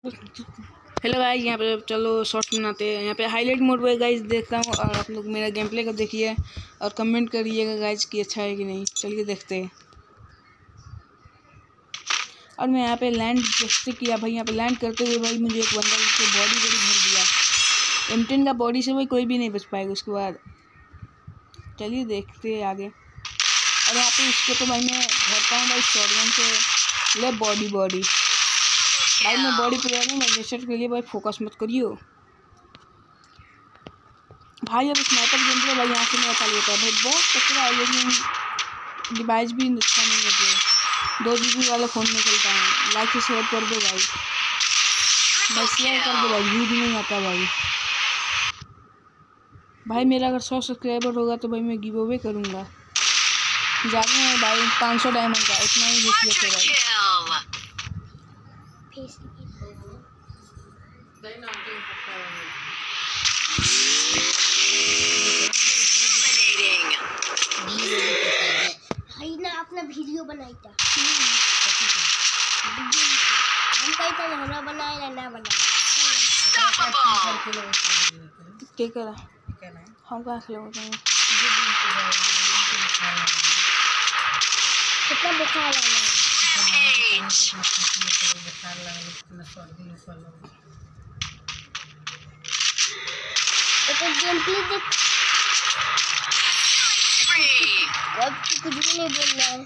Hello guys, यहाँ पे चलो शॉर्ट्स बनाते हैं। यहाँ पे हाईलाइट मोड पे गाइस देखता हूँ और आप लोग मेरा गेम प्ले को देखिए और कमेंट करिएगा गाइस कि अच्छा है कि नहीं। चलिए देखते हैं। और मैं यहाँ पे लैंड जैसे किया भाई, यहाँ पे लैंड करते हुए भाई मुझे एक बंदा उसके बॉडी बड़ी भर दिया। M10 का बॉडी से भाई कोई भी नहीं बच पाएगा उसके बाद। चलिए देखते हैं आगे। और यहाँ पे इसको तो भाई मैं भरता हूँ भाई शॉटगन से। ले बॉडी भाई, मैं बॉडी प्लेयर हूँ। मैं हेडशॉट के लिए भाई फोकस मत करियो भाई। अब स्नाइपर गेम प्ले भाई यहाँ से नहीं अच्छा लेता है भाई। बहुत कचरा है, लेकिन डिवाइस भी अच्छा नहीं है। 2 GB वाला फ़ोन में चलता है। लाइक से शेयर कर दो भाई, शेयर कर दो भाई। व्यूज नहीं आता भाई। मेरा अगर 100 सब्सक्राइबर होगा तो भाई मैं गिव अवे करूँगा। ज़्यादा है भाई, 500 डायमंड का, इतना ही हैसियत है भाई। भाई ना अपना वीडियो बनाई था। हम कहीं तो हमरा बनाए ना बनाए। क्या करा हम कहाँ खिलाते हैं। कितना बुखार आ रहा है। तो गेम प्ले देख। अब कुछ भी नहीं बोल रहा है।